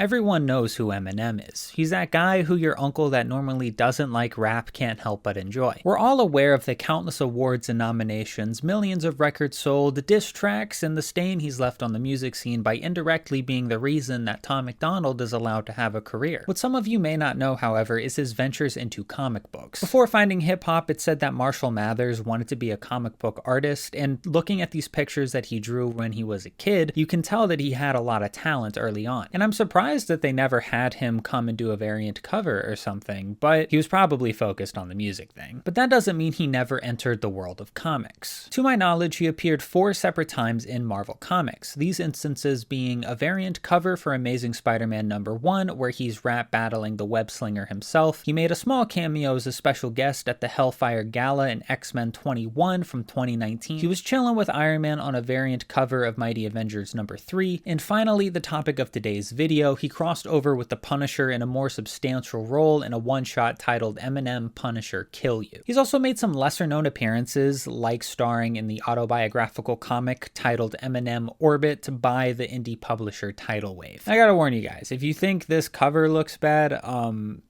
Everyone knows who Eminem is. He's that guy who your uncle that normally doesn't like rap can't help but enjoy. We're all aware of the countless awards and nominations, millions of records sold, diss tracks, and the stain he's left on the music scene by indirectly being the reason that Tom MacDonald is allowed to have a career. What some of you may not know, however, is his ventures into comic books. Before finding hip-hop, it said that Marshall Mathers wanted to be a comic book artist, and looking at these pictures that he drew when he was a kid, you can tell that he had a lot of talent early on. And I'm surprised that they never had him come and do a variant cover or something, but he was probably focused on the music thing. But that doesn't mean he never entered the world of comics. To my knowledge, he appeared 4 separate times in Marvel Comics, these instances being a variant cover for Amazing Spider-Man #1, where he's rap battling the web slinger himself. He made a small cameo as a special guest at the Hellfire Gala in X-Men 21 from 2019. He was chilling with Iron Man on a variant cover of Mighty Avengers #3, and finally, the topic of today's video, he crossed over with the Punisher in a more substantial role in a one-shot titled Eminem Punisher Kill You. He's also made some lesser-known appearances, like starring in the autobiographical comic titled Eminem Orbit by the indie publisher Tidal Wave. I gotta warn you guys, if you think this cover looks bad,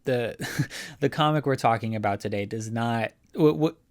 the comic we're talking about today does not...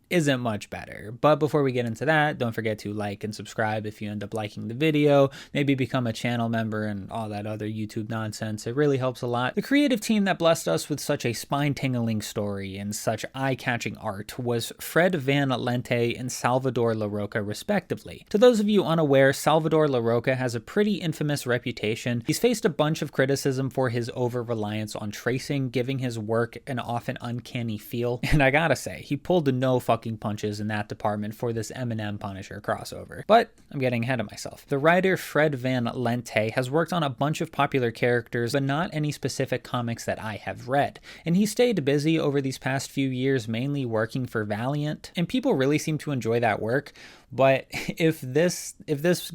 isn't much better. But before we get into that, don't forget to like and subscribe if you end up liking the video, maybe become a channel member and all that other YouTube nonsense. It really helps a lot. The creative team that blessed us with such a spine-tingling story and such eye-catching art was Fred Van Lente and Salvador Larroca respectively. To those of you unaware, Salvador Larroca has a pretty infamous reputation. He's faced a bunch of criticism for his over-reliance on tracing, giving his work an often uncanny feel. And I gotta say, he pulled no fucking punches in that department for this Eminem Punisher crossover. But I'm getting ahead of myself. The writer Fred Van Lente has worked on a bunch of popular characters, but not any specific comics that I have read. And he stayed busy over these past few years, mainly working for Valiant, and people really seem to enjoy that work. But if this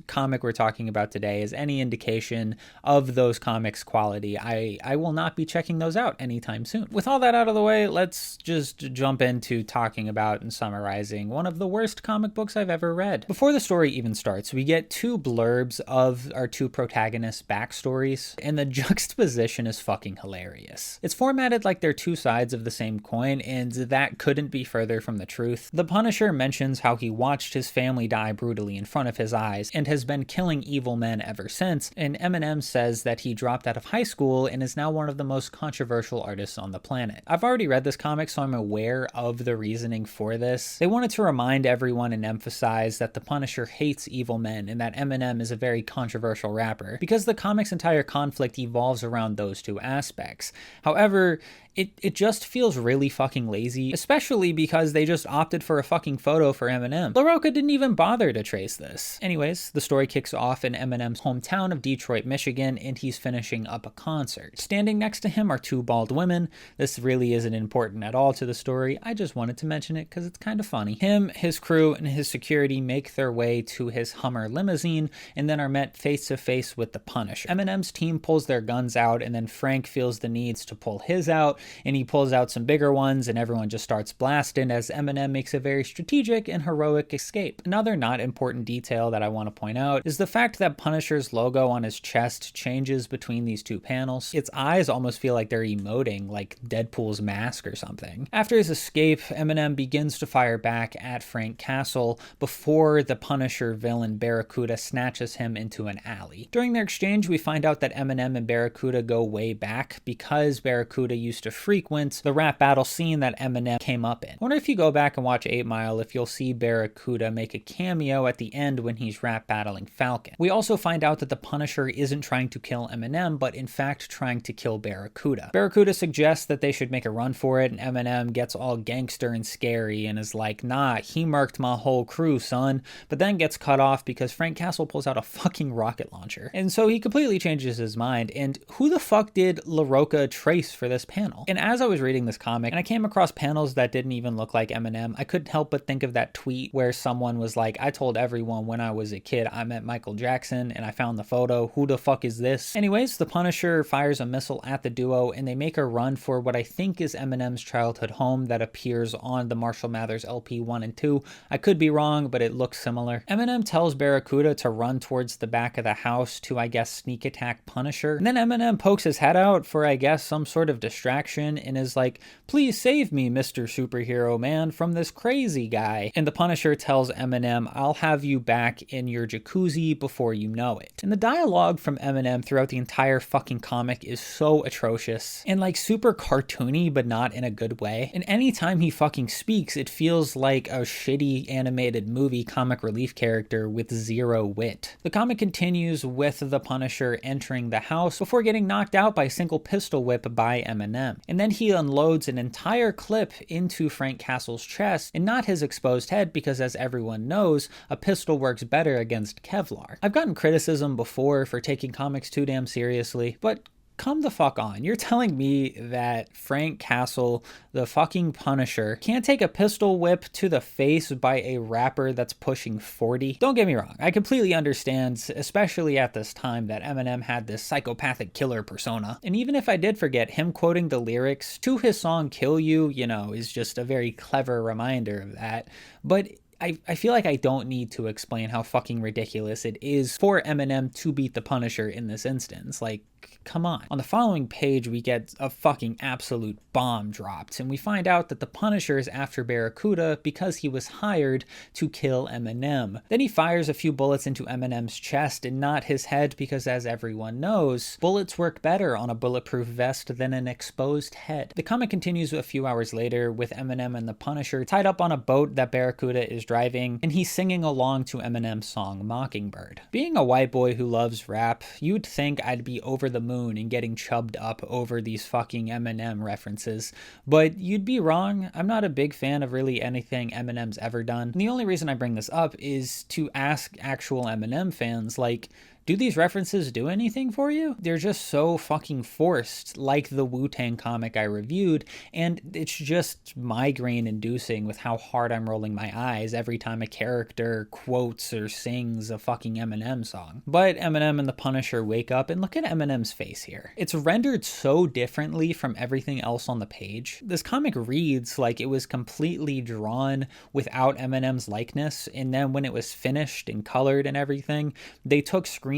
comic we're talking about today is any indication of those comics' quality, I will not be checking those out anytime soon. With all that out of the way, let's just jump into talking about and summarizing one of the worst comic books I've ever read. Before the story even starts, we get 2 blurbs of our 2 protagonists' backstories, and the juxtaposition is fucking hilarious. It's formatted like they're 2 sides of the same coin, and that couldn't be further from the truth. The Punisher mentions how he watched his family die brutally in front of his eyes and has been killing evil men ever since, and Eminem says that he dropped out of high school and is now one of the most controversial artists on the planet. I've already read this comic, so I'm aware of the reasoning for this. They wanted to remind everyone and emphasize that the Punisher hates evil men and that Eminem is a very controversial rapper, because the comic's entire conflict evolves around those 2 aspects. However, it just feels really fucking lazy, especially because they just opted for a fucking photo for Eminem. Larroca didn't even bother to trace this. Anyways, the story kicks off in Eminem's hometown of Detroit, Michigan, and he's finishing up a concert. Standing next to him are 2 bald women. This really isn't important at all to the story. I just wanted to mention it because it's kind of funny. Him, his crew, and his security make their way to his Hummer limousine and then are met face to face with the Punisher. Eminem's team pulls their guns out, and then Frank feels the needs to pull his out, and he pulls out some bigger ones, and everyone just starts blasting as Eminem makes a very strategic and heroic escape. Another not important detail that I want to point out is the fact that Punisher's logo on his chest changes between these 2 panels. Its eyes almost feel like they're emoting, like Deadpool's mask or something. After his escape, Eminem begins to fire back at Frank Castle before the Punisher villain Barracuda snatches him into an alley. During their exchange, we find out that Eminem and Barracuda go way back because Barracuda used to frequent the rap battle scene that Eminem came up in. I wonder if you go back and watch 8 Mile if you'll see Barracuda make a cameo at the end when he's rap battling Falcon. We also find out that the Punisher isn't trying to kill Eminem, but in fact trying to kill Barracuda. Barracuda suggests that they should make a run for it, and Eminem gets all gangster and scary and is like, nah, he murked my whole crew, son, but then gets cut off because Frank Castle pulls out a fucking rocket launcher. And so he completely changes his mind, and who the fuck did Larroca trace for this panel? And as I was reading this comic and I came across panels that didn't even look like Eminem, I couldn't help but think of that tweet where someone was like, I told everyone when I was a kid I met Michael Jackson and I found the photo. Who the fuck is this? Anyways, the Punisher fires a missile at the duo and they make a run for what I think is Eminem's childhood home that appears on the Marshall Mathers LP 1 and 2. I could be wrong, but it looks similar. Eminem tells Barracuda to run towards the back of the house to, I guess, sneak attack Punisher. And then Eminem pokes his head out for, I guess, some sort of distraction and is like, "Please save me, Mr. Superhero Man, from this crazy guy." And the Punisher tells Eminem, "I'll have you back in your jacuzzi before you know it." And the dialogue from Eminem throughout the entire fucking comic is so atrocious and like super cartoony, but not in a good way. And anytime he fucking speaks, it feels like a shitty animated movie comic relief character with zero wit. The comic continues with the Punisher entering the house before getting knocked out by a single pistol whip by Eminem. And then he unloads an entire clip into Frank Castle's chest and not his exposed head, because as everyone knows, a pistol works better against Kevlar. I've gotten criticism before for taking comics too damn seriously, but come the fuck on. You're telling me that Frank Castle, the fucking Punisher, can't take a pistol whip to the face by a rapper that's pushing 40? Don't get me wrong. I completely understand, especially at this time, that Eminem had this psychopathic killer persona. And even if I did forget, him quoting the lyrics to his song Kill You, is just a very clever reminder of that. But I feel like I don't need to explain how fucking ridiculous it is for Eminem to beat the Punisher in this instance. Like, come on. On the following page, we get a fucking absolute bomb dropped, and we find out that the Punisher is after Barracuda because he was hired to kill Eminem. Then he fires a few bullets into Eminem's chest and not his head, because as everyone knows, bullets work better on a bulletproof vest than an exposed head. The comic continues a few hours later with Eminem and the Punisher tied up on a boat that Barracuda is driving, and he's singing along to Eminem's song Mockingbird. Being a white boy who loves rap, you'd think I'd be over the moon and getting chubbed up over these fucking Eminem references, but you'd be wrong. I'm not a big fan of really anything Eminem's ever done. And the only reason I bring this up is to ask actual Eminem fans, like, do these references do anything for you? They're just so fucking forced, like the Wu-Tang comic I reviewed, and it's just migraine-inducing with how hard I'm rolling my eyes every time a character quotes or sings a fucking Eminem song. But Eminem and the Punisher wake up, and look at Eminem's face here. It's rendered so differently from everything else on the page. This comic reads like it was completely drawn without Eminem's likeness, and then when it was finished and colored and everything, they took screenshots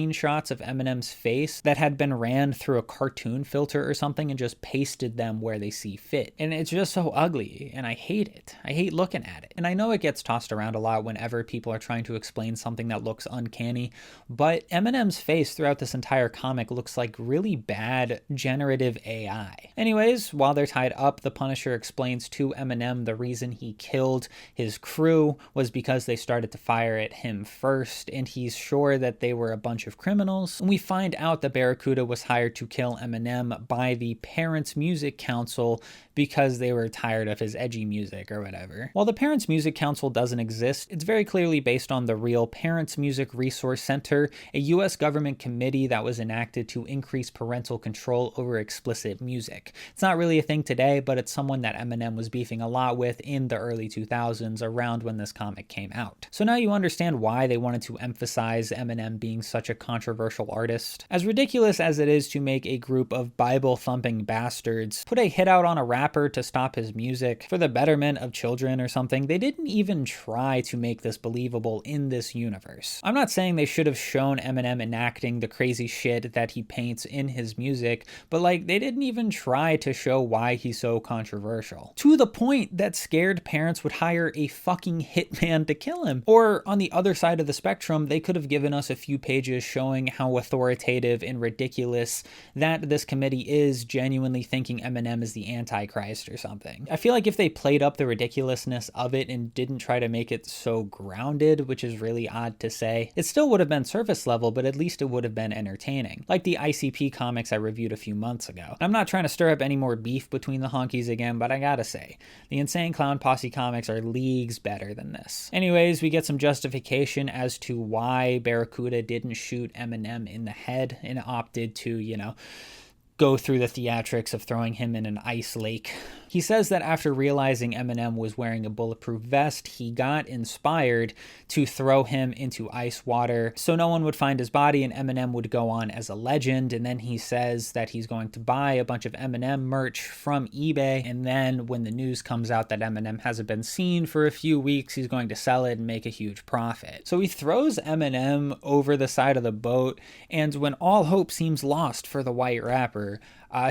of Eminem's face that had been ran through a cartoon filter or something and just pasted them where they see fit. And it's just so ugly, and I hate it. I hate looking at it. And I know it gets tossed around a lot whenever people are trying to explain something that looks uncanny, but Eminem's face throughout this entire comic looks like really bad generative AI. Anyways, while they're tied up, the Punisher explains to Eminem the reason he killed his crew was because they started to fire at him first, and he's sure that they were a bunch of criminals. And we find out that Barracuda was hired to kill Eminem by the Parents Music Council because they were tired of his edgy music or whatever. While the Parents Music Council doesn't exist, it's very clearly based on the real Parents Music Resource Center, a US government committee that was enacted to increase parental control over explicit music. It's not really a thing today, but it's someone that Eminem was beefing a lot with in the early 2000s, around when this comic came out. So now you understand why they wanted to emphasize Eminem being such a controversial artist. As ridiculous as it is to make a group of Bible-thumping bastards put a hit out on a rapper to stop his music for the betterment of children or something, they didn't even try to make this believable in this universe. I'm not saying they should have shown Eminem enacting the crazy shit that he paints in his music, but like, they didn't even try to show why he's so controversial. To the point that scared parents would hire a fucking hitman to kill him. Or on the other side of the spectrum, they could have given us a few pages showing how authoritative and ridiculous that this committee is, genuinely thinking Eminem is the Antichrist or something. I feel like if they played up the ridiculousness of it and didn't try to make it so grounded, which is really odd to say, it still would have been surface level, but at least it would have been entertaining. Like the ICP comics I reviewed a few months ago. I'm not trying to stir up any more beef between the honkies again, but I gotta say, the Insane Clown Posse comics are leagues better than this. Anyways, we get some justification as to why Barracuda didn't shoot Eminem in the head and opted to, go through the theatrics of throwing him in an ice lake. He says that after realizing Eminem was wearing a bulletproof vest, he got inspired to throw him into ice water so no one would find his body and Eminem would go on as a legend. And then he says that he's going to buy a bunch of Eminem merch from eBay. And then when the news comes out that Eminem hasn't been seen for a few weeks, he's going to sell it and make a huge profit. So he throws Eminem over the side of the boat. And when all hope seems lost for the white rapper,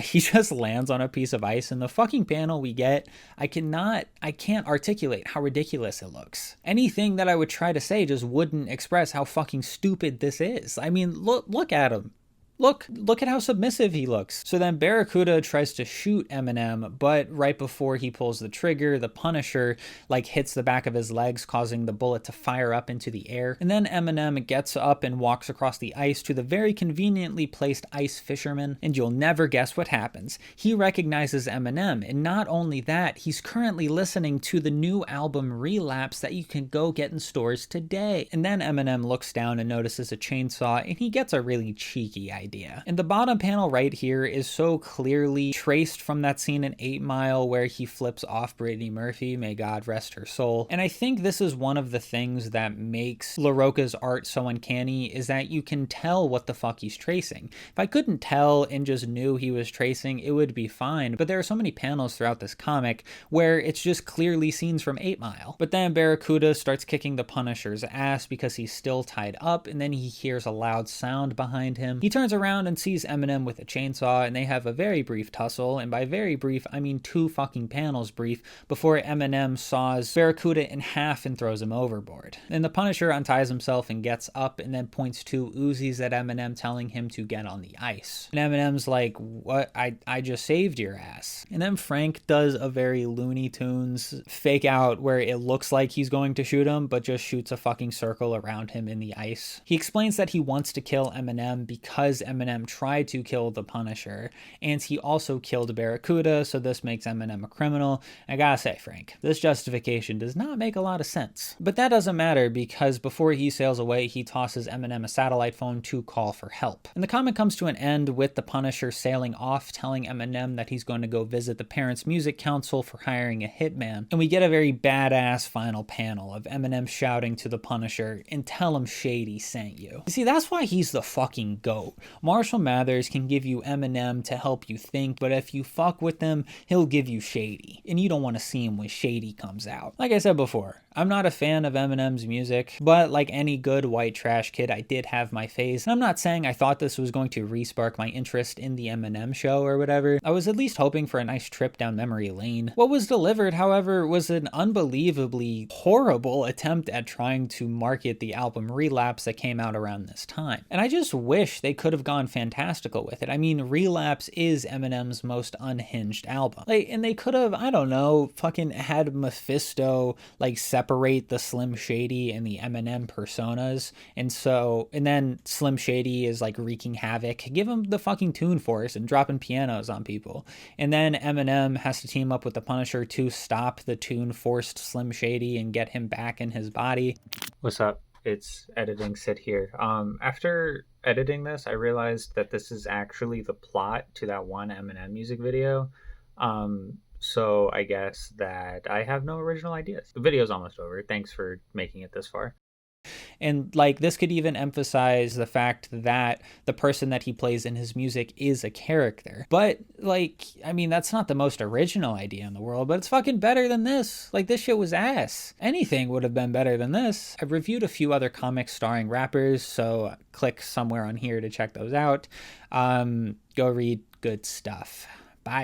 he just lands on a piece of ice, and the fucking panel we get, I can't articulate how ridiculous it looks. Anything that I would try to say just wouldn't express how fucking stupid this is. I mean, look at him. Look at how submissive he looks. So then Barracuda tries to shoot Eminem, but right before he pulls the trigger, the Punisher hits the back of his legs, causing the bullet to fire up into the air. And then Eminem gets up and walks across the ice to the very conveniently placed ice fisherman, and you'll never guess what happens. He recognizes Eminem, and not only that, he's currently listening to the new album Relapse that you can go get in stores today. And then Eminem looks down and notices a chainsaw, and he gets a really cheeky idea. And the bottom panel right here is so clearly traced from that scene in 8 Mile where he flips off Brittany Murphy, may God rest her soul. And I think this is one of the things that makes LaRocca's art so uncanny, is that you can tell what the fuck he's tracing. If I couldn't tell and just knew he was tracing, it would be fine, but there are so many panels throughout this comic where it's just clearly scenes from 8 Mile. But then Barracuda starts kicking the Punisher's ass because he's still tied up, and then he hears a loud sound behind him. He turns around and sees Eminem with a chainsaw, and they have a very brief tussle, and by very brief I mean 2 fucking panels brief, before Eminem saws Barracuda in half and throws him overboard. Then the Punisher unties himself and gets up, and then points 2 Uzis at Eminem, telling him to get on the ice. And Eminem's like, what? I just saved your ass. And then Frank does a very Looney Tunes fake out where it looks like he's going to shoot him, but just shoots a fucking circle around him in the ice. He explains that he wants to kill Eminem because Eminem tried to kill the Punisher, and he also killed Barracuda, so this makes Eminem a criminal. I gotta say, Frank, this justification does not make a lot of sense. But that doesn't matter, because before he sails away, he tosses Eminem a satellite phone to call for help. And the comic comes to an end with the Punisher sailing off, telling Eminem that he's going to go visit the Parents Music Council for hiring a hitman. And we get a very badass final panel of Eminem shouting to the Punisher, and tell him Shady sent you. You see, that's why he's the fucking GOAT. Marshall Mathers can give you Eminem to help you think, but if you fuck with him, he'll give you Shady. And you don't want to see him when Shady comes out. Like I said before, I'm not a fan of Eminem's music, but like any good white trash kid, I did have my phase. And I'm not saying I thought this was going to re-spark my interest in the Eminem show or whatever. I was at least hoping for a nice trip down memory lane. What was delivered, however, was an unbelievably horrible attempt at trying to market the album Relapse that came out around this time. And I just wish they could have gone fantastical with it. I mean, Relapse is Eminem's most unhinged album. And they could have, I don't know, fucking had Mephisto separate the Slim Shady and the Eminem personas, and then Slim Shady is wreaking havoc. Give him the fucking Tune Force and dropping pianos on people, and then Eminem has to team up with the Punisher to stop the Tune Forced Slim Shady and get him back in his body. What's up? It's editing Sid here. After editing this, I realized that this is actually the plot to that one Eminem music video. So I guess that I have no original ideas. The video's almost over. Thanks for making it this far. And this could even emphasize the fact that the person that he plays in his music is a character. But I mean, that's not the most original idea in the world, but it's fucking better than this. This shit was ass. Anything would have been better than this. I've reviewed a few other comics starring rappers, so click somewhere on here to check those out. Go read good stuff. Bye.